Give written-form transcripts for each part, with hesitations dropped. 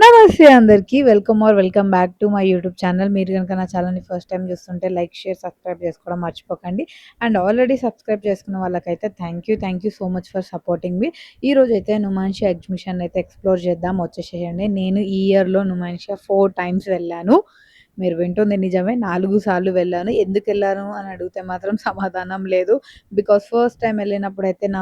నమస్తే అందరికీ. Welcome back to my YouTube channel. మీరు గనుక నా ఛానల్‌ని ఫస్ట్ టైమ్ చూస్తుంటే లైక్, షేర్, సబ్స్క్రైబ్ చేసుకోవడం మర్చిపోకండి. అండ్ ఆల్రెడీ సబ్స్క్రైబ్ చేసుకున్న వాళ్ళకైతే thank you so much for supporting me. ఈరోజైతే నుమాన్షియా ఎగ్జిబిషన్ అయితే ఎక్స్‌ప్లోర్ చేద్దాం, వచ్చేసేయండి. నేను ఈ ఇయర్‌లో నుమాన్షియా 4 టైమ్స్ వెళ్ళాను. మీరు వింటుంది నిజమే. 4 సార్లు వెళ్ళాను. ఎందుకెళ్ళాను అని అడిగితే మాత్రం సమాధానం లేదు. బికాజ్ ఫస్ట్ టైమ్ వెళ్ళినప్పుడైతే నా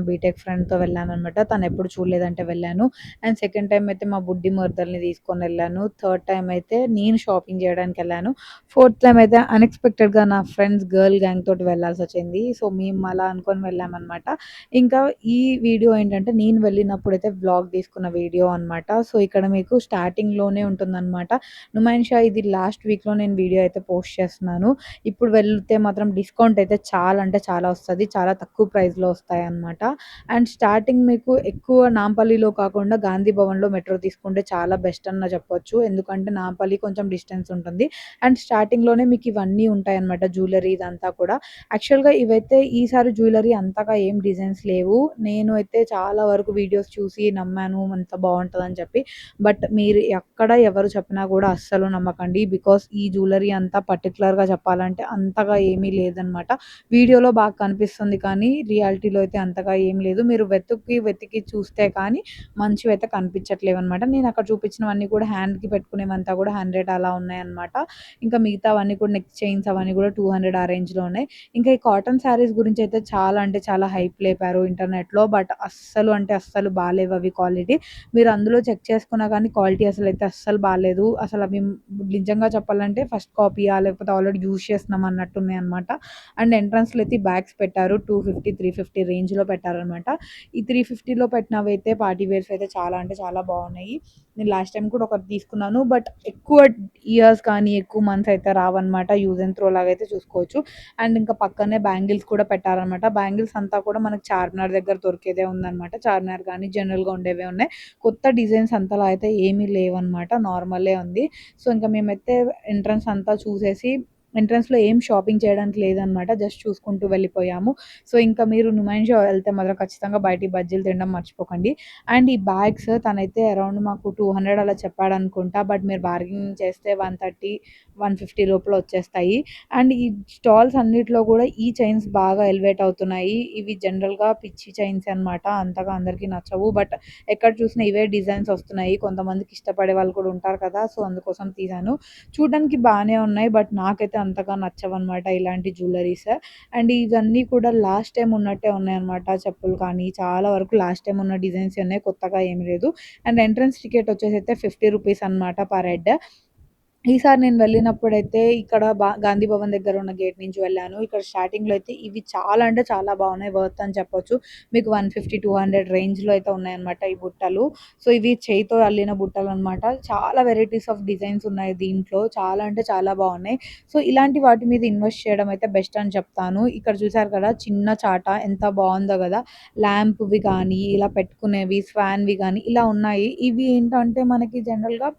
బీటెక్ ఫ్రెండ్‌తో వెళ్ళాననమాట. తనెప్పుడు చూడలేదంటే వెళ్ళాను. అండ్ సెకండ్ టైమ్ అయితే మా బుడ్డి మరదల్ని తీసుకొనెళ్ళాను. థర్డ్ టైమ్ అయితే నేను షాపింగ్ చేయడానికెళ్ళాను. ఫోర్త్ టైమ్ అయితే అన్‌ఎక్స్‌పెక్టెడ్‌గా నా ఫ్రెండ్స్ గర్ల్ గ్యాంగ్ తోటి వెళ్ళాల్సొచ్చింది. సో, మేము అలా అనుకోని వెళ్ళామనమాట. ఇంకా ఈ వీడియో ఏంటంటే నేను వెళ్ళినప్పుడైతే వ్లాగ్ తీసుకున్న వీడియో అనమాట. సో, ఇక్కడ మీకు స్టార్టింగ్‌లోనే ఉంటుందనమాట. నుమాన్షా ఇది లాస్ట్ వీక్‌లో నేను వీడియో అయితే పోస్ట్ చేస్తున్నాను. ఇప్పుడు వెళ్తే మాత్రం డిస్కౌంట్ అయితే చాలా అంటే చాలా వస్తది. చాలా తక్కువ ప్రైస్‌లో వస్తాయన్నమాట. అండ్ స్టార్టింగ్ మీకు ఎక్కువ నాంపల్లిలో కాకుండా గాంధీ భవన్‌లో మెట్రో తీసుకుంటే చాలా బెస్ట్ అన్న చెప్పొచ్చు. ఎందుకంటే నాంపల్లి కొంచెం డిస్టెన్స్ ఉంటుంది. అండ్ స్టార్టింగ్‌లోనే మీకు ఇవన్నీ ఉంటాయన్నమాట. జ్యువెలరీ ఇదంతా కూడా. యాక్చువల్‌గా ఇవైతే ఈసారి జ్యువెలరీ అంతగా ఏం డిజైన్స్ లేవు. నేను అయితే చాలా వరకు వీడియోస్ చూసి నమ్మాను అంత బావుంటదని చెప్పి. బట్ మీరు ఎక్కడ ఎవరు చెప్పినా కూడా అస్సలు నమ్మకండి. బికాస్ ఈ జ్యువెలరీ అంతా పర్టిక్యులర్‌గా చెప్పాలంటే అంతగా ఏమీ లేదనమాట. వీడియోలో బాగా కనిపిస్తుంది కానీ రియాలిటీలో అయితే అంతగా ఏం లేదు. మీరు వెతికి చూస్తే కానీ మంచివైతే కనిపించట్లేవనమాట. నేను అక్కడ చూపించినవన్నీ కూడా హ్యాండ్‌కి పెట్టుకునేవంతా కూడా 100 అలా ఉన్నాయన్నమాట. ఇంకా మిగతావన్నీ కూడా నెక్ చైన్స్ అవన్నీ కూడా 200 ఆ రేంజ్‌లో ఉన్నాయి. ఇంకా ఈ కాటన్ శారీస్ గురించి అయితే చాలా అంటే చాలా హైప్ లేపారు ఇంటర్నెట్‌లో. బట్ అస్సలు అంటే అస్సలు బాలేవు అవి క్వాలిటీ. మీరు అందులో చెక్ చేసుకున్నా కానీ క్వాలిటీ అసలైతే అస్సలు బాలేదు. అసలవి నిజంగా చెప్పాలంటే ఫస్ట్ కాపీయా లేకపోతే ఆల్రెడీ యూజ్ చేస్తున్నాం అన్నట్టున్నాయన్నమాట. అండ్ ఎంట్రన్స్‌లో అయితే బ్యాగ్స్ పెట్టారు. 250, 350 రేంజ్‌లో పెట్టారనమాట. ఈ 350లో పెట్టినవైతే పార్టీ వేర్స్ అయితే చాలా అంటే చాలా బాగున్నాయి. నేను లాస్ట్ టైమ్ కూడా ఒకటి తీసుకున్నాను. బట్ ఎక్కువ ఇయర్స్ కానీ ఎక్కువ మంత్స్ అయితే రావన్నమాట. యూజ్ అండ్ త్రో లాగా అయితే చూసుకోవచ్చు. అండ్ ఇంకా పక్కనే బ్యాంగిల్స్ కూడా పెట్టారనమాట. బ్యాంగిల్స్ అంతా కూడా మనకు చార్మినార్ దగ్గర దొరికేదే ఉందనమాట. చార్మినార్ కానీ జనరల్‌గా ఉండేవే ఉన్నాయి. కొత్త డిజైన్స్ అంతలా అయితే ఏమీ లేవన్నమాట. నార్మలే ఉంది. సో, ఇంకా మేమైతే ఎంట్రన్స్ అంతా చూసేసి ఎంట్రన్స్‌లో ఏం షాపింగ్ చేయడానికి లేదనమాట. జస్ట్ చూసుకుంటూ వెళ్ళిపోయాము. సో, ఇంకా మీరు నుమాన్షా వెళ్తే మాత్రం ఖచ్చితంగా బయటి బజ్జీలు తినడం మర్చిపోకండి. అండ్ ఈ బ్యాగ్స్ తనైతే అరౌండ్ మాకు 200 అలా చెప్పాడనుకుంటా. బట్ మీరు బార్గెనింగ్ చేస్తే 130, 150 లోపల వచ్చేస్తాయి. అండ్ ఈ స్టాల్స్ అన్నిట్లో కూడా ఈ చైన్స్ బాగా ఎలివేట్ అవుతున్నాయి. ఇవి జనరల్‌గా పిచ్చి చైన్స్ అనమాట. అంతగా అందరికీ నచ్చవు. బట్ ఎక్కడ చూసినా ఇవే డిజైన్స్ వస్తున్నాయి. కొంతమందికి ఇష్టపడే వాళ్ళు కూడా ఉంటారు కదా! సో, అందుకోసం తీశాను. చూడడానికి బానే ఉన్నాయి. బట్ నాకైతే అంతగా నచ్చవన్నమాట ఇలాంటి జ్యువెలరీస్. అండ్ ఇవన్నీ కూడా లాస్ట్ టైమ్ ఉన్నట్టే ఉన్నాయన్నమాట. చెప్పులు కానీ చాలా వరకు లాస్ట్ టైమ్ ఉన్న డిజైన్సే ఉన్నాయి. కొత్తగా ఏమి లేదు. అండ్ ఎంట్రన్స్ టికెట్ వచ్చేసైతే ₹50 అనమాట పర్ హెడ్. ఈసారి నేను వెళ్ళినప్పుడైతే ఇక్కడ గాంధీ భవన్ దగ్గర ఉన్న గేట్ నుంచి వెళ్ళాను. ఇక్కడ స్టార్టింగ్‌లో అయితే ఇవి చాలా అంటే చాలా బాగున్నాయి. వర్త్ అని చెప్పొచ్చు. మీకు 150, 200 రేంజ్‌లో అయితే ఉన్నాయన్నమాట ఈ బుట్టలు. సో, ఇవి చేయితో అల్లిన బుట్టలన్నమాట. చాలా వెరైటీస్ ఆఫ్ డిజైన్స్ ఉన్నాయి దీంట్లో. చాలా అంటే చాలా బాగున్నాయి. సో, ఇలాంటి వాటి మీద ఇన్వెస్ట్ చేయడం అయితే బెస్ట్ అని చెప్తాను. ఇక్కడ చూసారు కదా! చిన్న చాట ఎంత బాగుందో గదా! ల్యాంప్‌వి కానీ, ఇలా పెట్టుకునేవి, స్వాన్‌వి గానీ ఇలా ఉన్నాయి. ఇవి ఏంటంటే మనకి జనరల్‌గా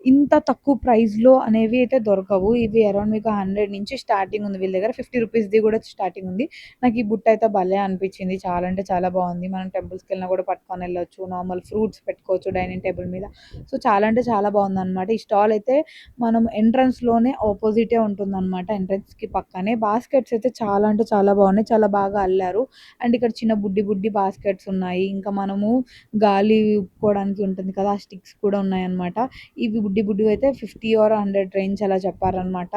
ఇంత తక్కువ ప్రైస్‌లో అనేవి అయితే దొరకవు. ఇవి అరౌండ్ మీకు 100 నుంచి స్టార్టింగ్ ఉంది వీళ్ళ దగ్గర. ₹50ది కూడా స్టార్టింగ్ ఉంది. నాకు ఈ బుట్ట అయితే భలే అనిపించింది. చాలా అంటే చాలా బాగుంది. మనం టెంపుల్స్‌కెళ్ళినా కూడా పట్టుకొని వెళ్ళొచ్చు. నార్మల్ ఫ్రూట్స్ పెట్టుకోవచ్చు డైనింగ్ టేబుల్ మీద. సో, చాలా అంటే చాలా బాగుందనమాట. ఈ స్టాల్ అయితే మనం ఎంట్రన్స్‌లోనే ఆపోజిటే ఉంటుందనమాట. ఎంట్రన్స్‌కి పక్కనే. బాస్కెట్స్ అయితే చాలా అంటే చాలా బాగున్నాయి. చాలా బాగా అల్లారు. అండ్ ఇక్కడ చిన్న బుడ్డి బాస్కెట్స్ ఉన్నాయి. ఇంకా మనము గాలి ఊపుకోవడానికి ఉంటుంది కదా! ఆ స్టిక్స్ కూడా ఉన్నాయన్నమాట. ఇవి బుడ్డివైతే 50 ఆర్ 100 రేంజ్ అలా చెప్పారనమాట.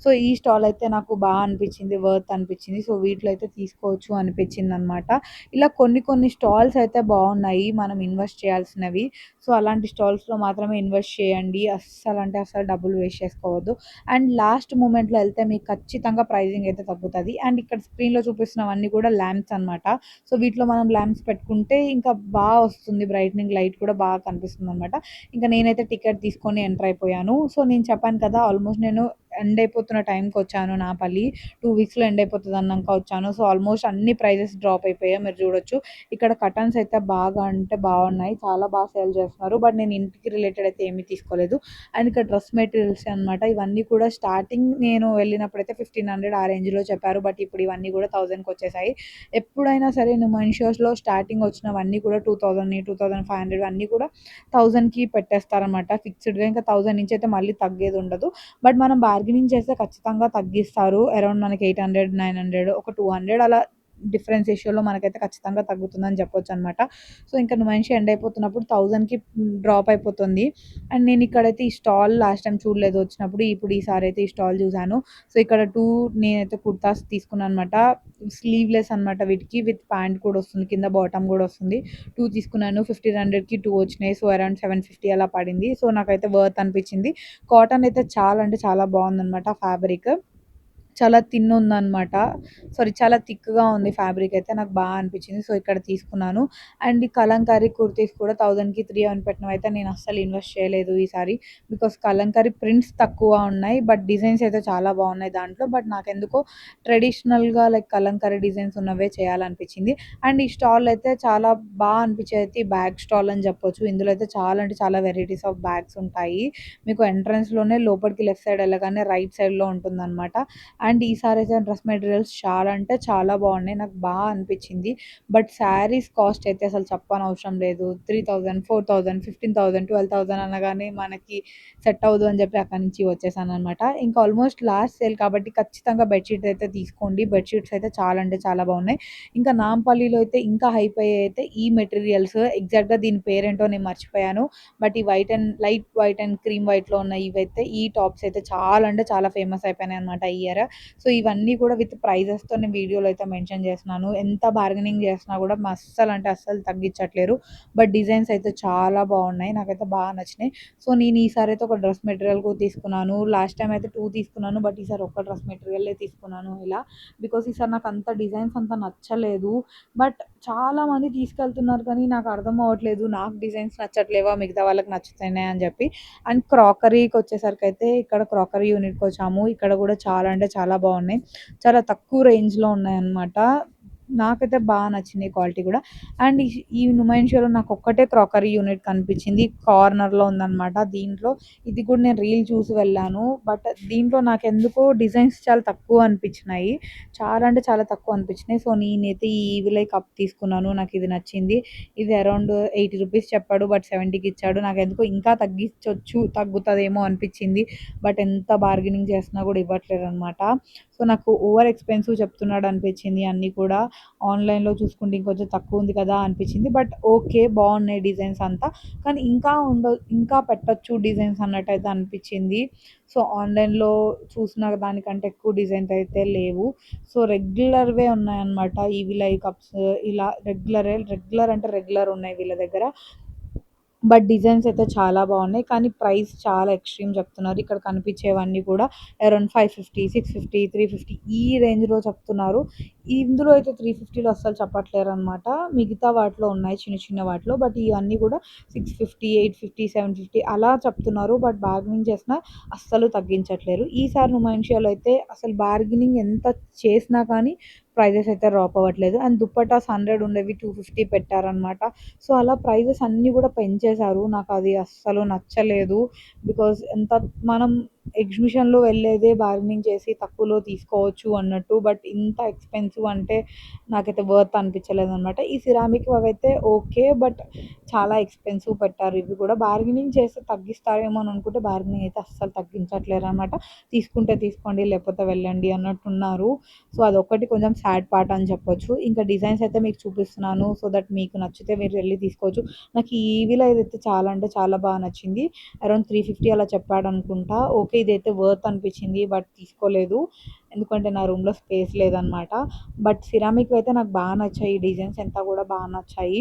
సో, ఈ స్టాల్ అయితే నాకు అనిపించింది. వర్త్ అనిపించింది. సో, వీటిలో అయితే తీసుకోవచ్చు అనిపించిందనమాట. ఇలా కొన్ని స్టాల్స్ అయితే బాగున్నాయి. మనం ఇన్వెస్ట్ చేయాల్సినవి. సో, అలాంటి స్టాల్స్‌లో మాత్రమే ఇన్వెస్ట్ చేయండి. అస్సలంటే అస్సలు డబ్బులు వేస్ట్ చేసుకోవద్దు. అండ్ లాస్ట్ మూమెంట్‌లో ఎళ్తే మీకు ఖచ్చితంగా ప్రైజింగ్ అయితే తగ్గుతది. అండ్ ఇక్కడ స్క్రీన్‌లో చూపిస్తున్నవన్నీ కూడా ల్యాంప్స్ అనమాట. సో, వీటిలో మనం ల్యాంప్స్ పెట్టుకుంటే ఇంకా వస్తుంది. బ్రైట్నింగ్ లైట్ కూడా బాగా కనిపిస్తుందనమాట. ఇంకా నేనైతే టికెట్ తీసుకొని ఎంటర్ అయిపోయాను. సో, నేను చెప్పాను కదా! ఆల్మోస్ట్ నేను ఎండ్ అయిపోతున్న టైంకొచ్చాను నాపల్లి. 2 వీక్స్‌లో ఎండ్ అయిపోతదన్నాక వచ్చాను. సో, ఆల్మోస్ట్ అన్ని ప్రైజెస్ డ్రాప్ అయిపోయాయి. మీరు చూడొచ్చు. ఇక్కడ కర్టన్స్ అయితే బాగా అంటే బాగున్నాయి. చాలా బాగా సేల్ చేస్తున్నారు. బట్ నేను ఇంటికి రిలేటెడ్ అయితే ఏమీ తీసుకోలేదు. అండ్ ఇక్కడ డ్రెస్ మెటీరియల్స్ అనమాట. ఇవన్నీ కూడా స్టార్టింగ్ నేను వెళ్ళినప్పుడైతే 1500 ఆ రేంజ్‌లో చెప్పారు. బట్ ఇప్పుడు ఇవన్నీ కూడా 1000కి వచ్చేసాయి. ఎప్పుడైనా సరే నుమాన్ షోస్‌లో స్టార్టింగ్ వచ్చినవన్నీ కూడా 2000, 2500 అన్నీ కూడా 1000కి పెట్టేస్తారనమాట. ఫిక్స్‌డ్‌గా ఇంకా 1000 నుంచి అయితే మళ్ళీ తగ్గేది ఉండదు. బట్ మనం బార్గెనింగ్ చేస్తే ఖచ్చితంగా తగ్గిస్తారు. అరౌండ్ మనకి 800, 900 ఒక 200 అలా డిఫరెన్స్ రేషియోలో మనకైతే ఖచ్చితంగా తగ్గుతుందని చెప్పొచ్చనమాట. సో, ఇంక మనిషి ఎండ్ అయిపోతున్నప్పుడు 1000కి డ్రాప్ అయిపోతుంది. అండ్ నేను ఇక్కడైతే ఈ స్టాల్ లాస్ట్ టైమ్ చూడలేదు వచ్చినప్పుడు. ఇప్పుడు ఈసారి అయితే ఈ స్టాల్ చూసాను. సో, ఇక్కడ 2 నేనైతే కుర్తాస్ తీసుకున్నాననమాట. స్లీవ్‌లెస్ అనమాట వీటికి. విత్ ప్యాంట్ కూడా వస్తుంది. కింద బాటమ్ కూడా వస్తుంది. 2 తీసుకున్నాను. 1500కి 2 వచ్చినాయి. సో, అరౌండ్ 750 అలా పడింది. సో, నాకైతే వర్త్ అనిపించింది. కాటన్ అయితే చాలా అంటే చాలా బాగుందనమాట ఫ్యాబ్రిక్. చాలా థిన్ ఉందనమాట. సారీ, చాలా థిక్‌గా ఉంది ఫ్యాబ్రిక్ అయితే. నాకు బా అనిపించింది. సో, ఇక్కడ తీసుకున్నాను. అండ్ ఈ కలంకారీ కుర్తీస్ కూడా 1000కి 3 అని పెట్టినవయితే నేను అస్సలు ఇన్వెస్ట్ చేయలేదు ఈసారి. బికాస్ కలంకారీ ప్రింట్స్ తక్కువ ఉన్నాయి. బట్ డిజైన్స్ అయితే చాలా బాగున్నాయి దాంట్లో. బట్ నాకెందుకో ట్రెడిషనల్‌గా లైక్ కలంకారీ డిజైన్స్ ఉన్నవే చేయాలనిపించింది. అండ్ ఈ స్టాల్ అయితే చాలా బా అనిపించేది అయితే ఈ బ్యాగ్ స్టాల్ అని చెప్పొచ్చు. ఇందులో అయితే చాలా అంటే చాలా వెరైటీస్ ఆఫ్ బ్యాగ్స్ ఉంటాయి. మీకు ఎంట్రన్స్‌లోనే లోపలికి లెఫ్ట్ సైడ్ వెళ్ళగానే రైట్ సైడ్‌లో ఉంటుందనమాట. అండ్ ఈసారైతే డ్రెస్ మెటీరియల్స్ చాలా అంటే చాలా బాగున్నాయి. నాకు బాగా అనిపించింది. బట్ శారీస్ కాస్ట్ అయితే అసలు చెప్పనవసరం లేదు. 3000, 4000, 15,000, 12,000 అనగానే మనకి సెట్ అవ్వదు అని చెప్పి అక్కడి నుంచి వచ్చేసాననమాట. ఇంకా ఆల్మోస్ట్ లాస్ట్ సేల్ కాబట్టి ఖచ్చితంగా బెడ్‌షీట్స్ అయితే తీసుకోండి. బెడ్‌షీట్స్ అయితే చాలా అంటే చాలా బాగున్నాయి. ఇంకా నాంపల్లిలో అయితే ఇంకా హైప్ అయ్యాయి అయితే ఈ మెటీరియల్స్. ఎగ్జాక్ట్‌గా దీని పేరేంటో నేను మర్చిపోయాను. బట్ ఈ white and light white and cream వైట్‌లో ఉన్న ఇవైతే ఈ టాప్స్ అయితే చాలా అంటే చాలా ఫేమస్ అయిపోయినాయన్నమాట ఈ ఇయర్. సో, ఇవన్నీ కూడా విత్ ప్రైజెస్‌తో నేను వీడియోలో అయితే మెన్షన్ చేస్తున్నాను. ఎంత బార్గెనింగ్ చేసినా కూడా అస్సలు అంటే అస్సలు తగ్గించట్లేరు. బట్ డిజైన్స్ అయితే చాలా బాగున్నాయి. నాకైతే బాగా నచ్చినాయి. సో, నేను ఈసారి అయితే ఒక డ్రెస్ మెటీరియల్ కూడా తీసుకున్నాను. లాస్ట్ టైమ్ అయితే 2 తీసుకున్నాను. బట్ ఈసారి ఒక్క డ్రెస్ మెటీరియలే తీసుకున్నాను ఇలా. బికాస్ ఈసారి నాకు అంత డిజైన్స్ అంత నచ్చలేదు. బట్ చాలామంది తీసుకెళ్తున్నారు కానీ నాకు అర్థం అవ్వట్లేదు. నాకు డిజైన్స్ నచ్చట్లేవా? మిగతా వాళ్ళకి నచ్చుతున్నాయి అని చెప్పి. అండ్ క్రాకరీకొచ్చేసరికైతే ఇక్కడ క్రాకరీ యూనిట్‌కొచ్చాము. ఇక్కడ కూడా చాలా అంటే చాలా బాగున్నాయి. చాలా తక్కువ రేంజ్‌లో ఉన్నాయన్నమాట. నాకైతే నచ్చింది క్వాలిటీ కూడా. అండ్ ఈ నుమాన్ షోలో నాకొక్కటే క్రాకరీ యూనిట్ కనిపించింది. కార్నర్‌లో ఉందన్నమాట. దీంట్లో ఇది కూడా నేను రీల్ చూసి వెళ్ళాను. బట్ దీంట్లో నాకెందుకో డిజైన్స్ చాలా తక్కువ అనిపించినాయి. చాలా అంటే చాలా తక్కువ అనిపించినాయి. సో, నేనైతే ఈ ఈవిలై కప్ తీసుకున్నాను. నాకిది నచ్చింది. ఇది అరౌండ్ 80 రూపీస్ చెప్పాడు. బట్ 70కి ఇచ్చాడు. నాకెందుకో ఇంకా తగ్గుతదేమో అనిపించింది. బట్ ఎంత బార్గెనింగ్ చేసినా కూడా ఇవ్వట్లేదనమాట. సో, నాకు ఓవర్ ఎక్స్‌పెన్సివ్ చెప్తున్నాడు అనిపించింది అన్నీ కూడా. ఆన్‌లైన్‌లో చూసుకుంటే ఇంకొంచెం తక్కువ ఉంది కదా అనిపించింది. బట్ ఓకే, బాగున్నాయి డిజైన్స్ అంతా. కానీ ఇంకా పెట్టొచ్చు డిజైన్స్ అన్నట్టయితే అనిపించింది. సో, ఆన్‌లైన్‌లో చూసిన దానికంటే ఎక్కువ డిజైన్స్ అయితే లేవు. సో, రెగ్యులర్‌వే ఉన్నాయన్నమాట. ఈవిలై కప్స్ ఇలా రెగ్యులర్ అంటే రెగ్యులర్ ఉన్నాయి వీళ్ళ దగ్గర. బట్ డిజైన్స్ అయితే చాలా బాగున్నాయి. కానీ ప్రైస్ చాలా ఎక్స్‌ట్రీమ్ చెప్తున్నారు. ఇక్కడ కనిపించేవన్నీ కూడా అరౌండ్ 550, 650, 350 ఈ రేంజ్‌లో చెప్తున్నారు. ఇందులో అయితే 350లో అస్సలు చెప్పట్లేరనమాట. మిగతా వాటిలో ఉన్నాయి చిన్న చిన్న వాటిలో. బట్ ఇవన్నీ కూడా 650, 850, 750 అలా చెప్తున్నారు. బట్ బార్గెనింగ్ చేసినా అస్సలు తగ్గించట్లేరు. ఈసారి నుమాన్షియాలో అయితే అసలు బార్గెనింగ్ ఎంత చేసినా కానీ ప్రైజెస్ అయితే డ్రాప్ అవ్వట్లేదు. అండ్ దుప్పటాస్ 100 ఉండేవి 250 పెట్టారనమాట. సో, అలా ప్రైజెస్ అన్నీ కూడా పెంచేశారు. నాకది అస్సలు నచ్చలేదు. బికాజ్ మనం ఎగ్జిబిషన్‌లో వెళ్ళేదే బార్గెనింగ్ చేసి తక్కువలో తీసుకోవచ్చు అన్నట్టు. బట్ ఇంత ఎక్స్‌పెన్సివ్ అంటే నాకైతే వర్త్ అనిపించలేదనమాట. ఈ సిరామిక్ అవైతే ఓకే. బట్ చాలా ఎక్స్‌పెన్సివ్ పెట్టారు ఇవి కూడా. బార్గెనింగ్ చేస్తే తగ్గిస్తారేమో అని అనుకుంటే బార్గెనింగ్ అయితే అస్సలు తగ్గించట్లేరనమాట. తీసుకుంటే తీసుకోండి లేకపోతే వెళ్ళండి అన్నట్టున్నారు. సో, అదొక్కటి కొంచెం సాడ్ పార్ట్ అని చెప్పొచ్చు. ఇంకా డిజైన్స్ అయితే మీకు చూపిస్తున్నాను. సో దట్ మీకు నచ్చితే మీరు వెళ్లి తీసుకోవచ్చు. నాకు ఈ ఈవీలో ఇదైతే చాలా అంటే చాలా బాగా నచ్చింది. అరౌండ్ 350 అలా చెప్పాడనుకుంటా. ఓకే, ఇదైతే వర్త్ అనిపించింది. బట్ తీసుకోలేదు. ఎందుకంటే నా రూమ్‌లో స్పేస్ లేదనమాట. బట్ సిరామిక్‌వి అయితే నాకు బాగా నచ్చాయి. ఈ డిజైన్స్ అంతా కూడా బాగా నచ్చాయి.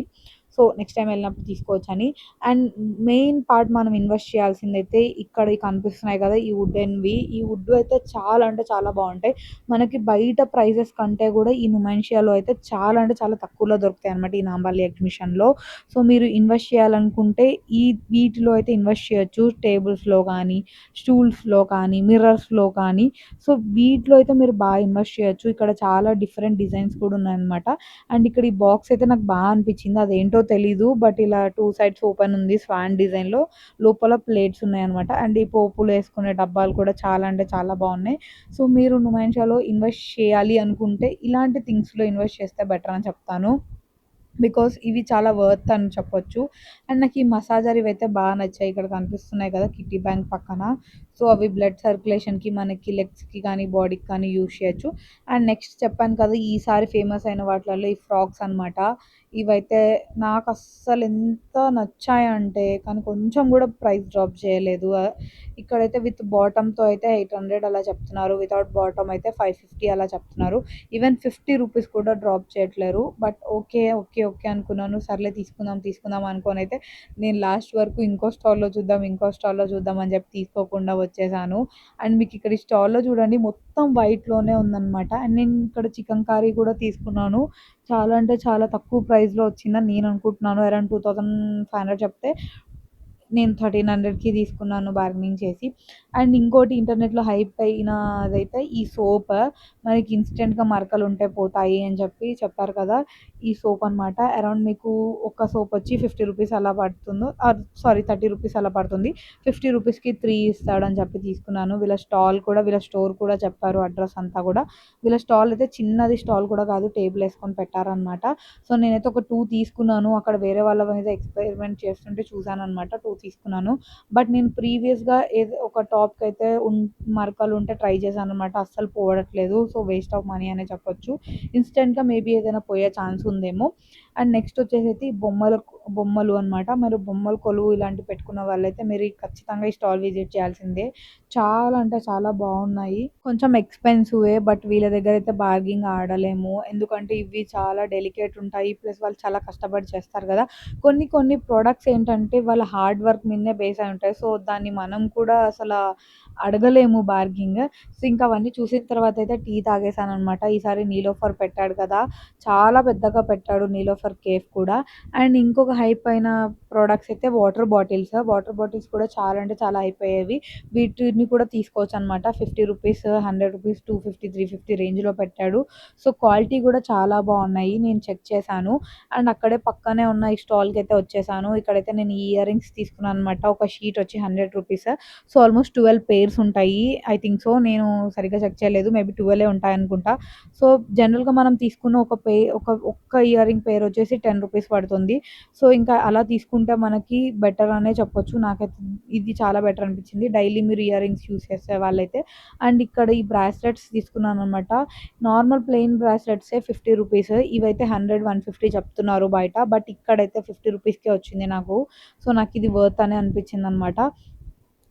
సో నెక్స్ట్ టైం వెళ్ళినప్పుడు తీసుకోవచ్చని. అండ్ మెయిన్ పార్ట్ మనం ఇన్వెస్ట్ చేయాల్సిందైతే ఇక్కడ ఈ కనిపిస్తున్నాయి కదా! ఈ వుడెన్‌వి. ఈ వుడ్ అయితే చాలా అంటే చాలా బావుంటాయి. మనకి బయట ప్రైజెస్ కంటే కూడా ఈ నుమాన్షియాలో అయితే చాలా అంటే చాలా తక్కువలో దొరుకుతాయన్నమాట ఈ నాంపల్లి ఎగ్జిబిషన్‌లో. సో మీరు ఇన్వెస్ట్ చేయాలనుకుంటే వీటిలో అయితే ఇన్వెస్ట్ చేయొచ్చు. టేబుల్స్‌లో కానీ, స్టూల్స్‌లో కానీ, మిర్రర్స్‌లో కానీ. సో వీటిలో అయితే మీరు బాగా ఇన్వెస్ట్ చేయొచ్చు. ఇక్కడ చాలా డిఫరెంట్ డిజైన్స్ కూడా ఉన్నాయన్నమాట. అండ్ ఇక్కడ ఈ బాక్స్ అయితే నాకు బాగా అనిపించింది. అదేంటో తెలీదు. బట్ ఇలా 2 సైడ్స్ ఓపెన్ ఉంది. స్వాన్ డిజైన్‌లో లోపల ప్లేట్స్ ఉన్నాయన్నమాట. అండ్ ఈ పోపులు వేసుకునే డబ్బాలు కూడా చాలా అంటే చాలా బాగున్నాయి. సో మీరు నుమాన్షియాలో ఇన్వెస్ట్ చేయాలి అనుకుంటే ఇలాంటి థింగ్స్‌లో ఇన్వెస్ట్ చేస్తే బెటర్ అని చెప్తాను. బికాస్ ఇవి చాలా వర్త్ అని చెప్పొచ్చు. అండ్ నాకు ఈ మసాజర్ ఇవైతే బాగా నచ్చాయి. ఇక్కడ కనిపిస్తున్నాయి కదా! కిట్టి బ్యాంక్ పక్కన. సో అవి బ్లడ్ సర్క్యులేషన్‌కి మనకి లెగ్స్‌కి కానీ, బాడీకి కానీ యూజ్ చేయొచ్చు. అండ్ నెక్స్ట్ చెప్పాను కదా! ఈసారి ఫేమస్ అయిన వాటిలలో ఈ ఫ్రాక్స్ అనమాట. ఇవైతే నాకు అస్సలు ఎంత నచ్చాయంటే కానీ కొంచెం కూడా ప్రైస్ డ్రాప్ చేయలేదు. ఇక్కడైతే విత్ బాటమ్‌తో అయితే 800 అలా చెప్తున్నారు. వితౌట్ బాటమ్ అయితే 550 అలా చెప్తున్నారు. ఈవెన్ 50 రూపీస్ కూడా డ్రాప్ చేయట్లేరు. బట్ ఓకే అనుకున్నాను. సర్లే తీసుకుందాం అనుకోనైతే నేను లాస్ట్ వరకు ఇంకో స్టాల్‌లో చూద్దాం అని చెప్పి తీసుకోకుండా వచ్చేసాను. అండ్ మీకు ఇక్కడ ఈ స్టాల్‌లో చూడండి మొత్తం వైట్‌లోనే ఉందనమాట. అండ్ నేను ఇక్కడ చికెన్ కర్రీ కూడా తీసుకున్నాను. చాలా అంటే చాలా తక్కువ ప్రైస్‌లో వచ్చిందని నేను అనుకుంటున్నాను. అరౌండ్ 2500 చెప్తే నేను 1300కి తీసుకున్నాను బార్గెనింగ్ చేసి. అండ్ ఇంకోటి ఇంటర్నెట్‌లో హైప్ అయినదైతే ఈ సోప్ మనకి ఇన్‌స్టెంట్‌గా మరకలుంటే పోతాయి అని చెప్పి చెప్పారు కదా! ఈ సోప్ అనమాట. అరౌండ్ మీకు ఒక సోప్ వచ్చి 50 రూపీస్ అలా పడుతుందో సారీ 30 రూపీస్ అలా పడుతుంది. 50 రూపీస్‌కి 3 ఇస్తాడని చెప్పి తీసుకున్నాను. వీళ్ళ స్టోర్ కూడా చెప్పారు అడ్రస్ అంతా కూడా. వీళ్ళ స్టాల్ అయితే చిన్నది స్టాల్ కూడా కాదు. టేబుల్ ఏసుకొని పెట్టారనమాట. సో నేనైతే ఒక 2 తీసుకున్నాను. అక్కడ వేరే వాళ్ళ మీద ఎక్స్‌పెరిమెంట్ చేస్తుంటే చూసాననమాట. 2 తీసుకున్నాను. బట్ నేను ప్రీవియస్‌గా ఏదో ఒక టాప్‌కైతే మరకలుంటే ట్రై చేశాననమాట. అస్సలు పోవట్లేదు. సో వేస్ట్ ఆఫ్ మనీ అనే చెప్పొచ్చు. ఇన్‌స్టెంట్‌గా మేబీ ఏదైనా పోయే ఛాన్స్ ఉందేమో. అండ్ నెక్స్ట్ వచ్చేసైతే బొమ్మలు అనమాట. మరి బొమ్మల కొలువు ఇలాంటివి పెట్టుకున్న వాళ్ళైతే మీరు ఖచ్చితంగా ఈ స్టాల్ విజిట్ చేయాల్సిందే. చాలా అంటే చాలా బాగున్నాయి. కొంచెం ఎక్స్‌పెన్సివే. బట్ వీళ్ళ దగ్గర అయితే బార్గెనింగ్ ఆడలేము. ఎందుకంటే ఇవి చాలా డెలికేట్ ఉంటాయి. ప్లస్ వాళ్ళు చాలా కష్టపడి చేస్తారు కదా! కొన్ని ప్రొడక్ట్స్ ఏంటంటే వాళ్ళ హార్డ్ వర్క్ మీదనే బేస్ అయి ఉంటాయి. సో దాన్ని మనం కూడా అడగలేము బార్గెనింగ్. సో ఇంకా అవన్నీ చూసిన తర్వాత అయితే టీ తాగేసాననమాట. ఈసారి నీలోఫర్ పెట్టాడు కదా! చాలా పెద్దగా పెట్టాడు నీలోఫర్ కేఫ్ కూడా. అండ్ ఇంకొక హైప్ అయిన ప్రొడక్ట్స్ అయితే వాటర్ బాటిల్స్. వాటర్ బాటిల్స్ కూడా చాలా అంటే చాలా అయిపోయేవి. వీటిని కూడా తీసుకోవచ్చనమాట. 50 రూపీస్, 100 రూపీస్, 250, 350 రేంజ్‌లో పెట్టాడు. సో క్వాలిటీ కూడా చాలా బాగున్నాయి. నేను చెక్ చేశాను. అండ్ అక్కడే పక్కనే ఉన్న ఈ స్టాల్‌కైతే వచ్చేసాను. ఇక్కడైతే నేను ఇయర్ రింగ్స్ తీసుకున్నాను అనమాట. ఒక షీట్ వచ్చి 100 రూపీస్. సో ఆల్మోస్ట్ 12 పెయిర్స్ ఉంటాయి. I think so. నేను సరిగ్గా చెక్ చేయలేదు. మేబీ 12 ఉంటాయనుకుంటా. సో జనరల్‌గా మనం తీసుకున్న ఒక్క ఇయర్ రింగ్ పెయిర్ వచ్చేసి 10 రూపీస్ పడుతుంది. సో ఇంకా అలా తీసుకుంటే మనకి బెటర్ అనే చెప్పొచ్చు. నాకైతే ఇది చాలా బెటర్ అనిపించింది. డైలీ మీరు ఇయర్ రింగ్స్ యూజ్ చేసే వాళ్ళైతే. అండ్ ఇక్కడ ఈ బ్రాస్లెట్స్ తీసుకున్నాననమాట. నార్మల్ ప్లెయిన్ బ్రాస్లెట్సే 50 రూపీస్. ఇవైతే 100, 150 చెప్తున్నారు బయట. బట్ ఇక్కడైతే 50 రూపీస్‌కే వచ్చింది నాకు. సో నాకిది వర్త్ అనే అనిపించిందనమాట.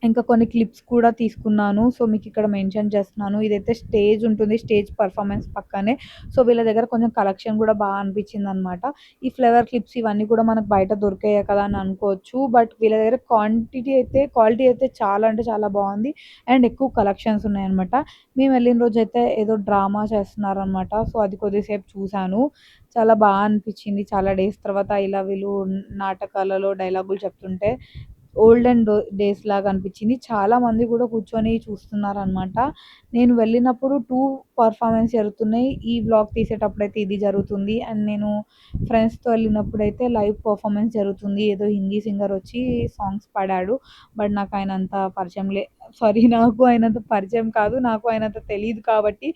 ఇంకా కొన్ని క్లిప్స్ కూడా తీసుకున్నాను. సో మీకిక్కడ మెన్షన్ చేస్తున్నాను. ఇదైతే స్టేజ్ ఉంటుంది. స్టేజ్ పెర్ఫార్మన్స్ పక్కనే. సో వీళ్ళ దగ్గర కొంచెం కలెక్షన్ కూడా అనిపించిందనమాట. ఈ ఫ్లవర్ క్లిప్స్ ఇవన్నీ కూడా మనకు బయట దొరికాయే కదా అని అనుకోవచ్చు. బట్ వీళ్ళ దగ్గర క్వాలిటీ అయితే చాలా అంటే చాలా బాగుంది. అండ్ ఎక్కువ కలెక్షన్స్ ఉన్నాయన్నమాట. మేము వెళ్ళిన రోజైతే ఏదో డ్రామా చేస్తున్నారనమాట. సో అది కొద్దిసేపు చూసాను. చాలా అనిపించింది. చాలా డేస్ తర్వాత ఇలా వీళ్ళు నాటకాలలో డైలాగులు చెప్తుంటే ఓల్డెన్ డేస్ లాగా అనిపించింది. చాలామంది కూడా కూర్చొని చూస్తున్నారనమాట. నేను వెళ్ళినప్పుడు 2 పెర్ఫార్మన్స్ జరుగుతున్నాయి. ఈ వ్లాగ్ తీసేటప్పుడైతే ఇది జరుగుతుంది. అండ్ నేను ఫ్రెండ్స్‌తో వెళ్ళినప్పుడైతే లైవ్ పెర్ఫార్మన్స్ జరుగుతుంది. ఏదో హిందీ సింగర్ వచ్చి సాంగ్స్ పాడాడు. బట్ నాకు ఆయనంత పరిచయం నాకు ఆయనంత పరిచయం కాదు. నాకు ఆయనంత తెలీదు కాబట్టి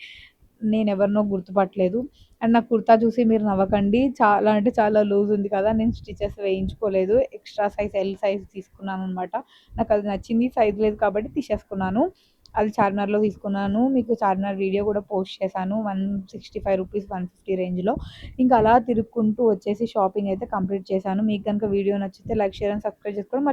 నేనెవరినో గుర్తుపట్టలేదు. అండ్ నా కుర్తా చూసి మీరు నవ్వకండి. చాలా అంటే చాలా లూజ్ ఉంది కదా! నేను స్టిచెస్ వేయించుకోలేదు. ఎక్స్‌ట్రా సైజ్ ఎల్ సైజ్ తీసుకున్నాననమాట. నాకది నచ్చింది. సైజ్ లేదు కాబట్టి తీసేసుకున్నాను. అది చార్మినార్‌లో తీసుకున్నాను. మీకు చార్మినార్ వీడియో కూడా పోస్ట్ చేశాను. 165 రూపీస్, 150 రేంజ్‌లో. ఇంకా అలా తిరుక్కుంటూ వచ్చేసి షాపింగ్ అయితే కంప్లీట్ చేశాను. మీకు గనుక వీడియో నచ్చితే లైక్, షేర్ అండ్ సబ్స్క్రైబ్ చేసుకోవడం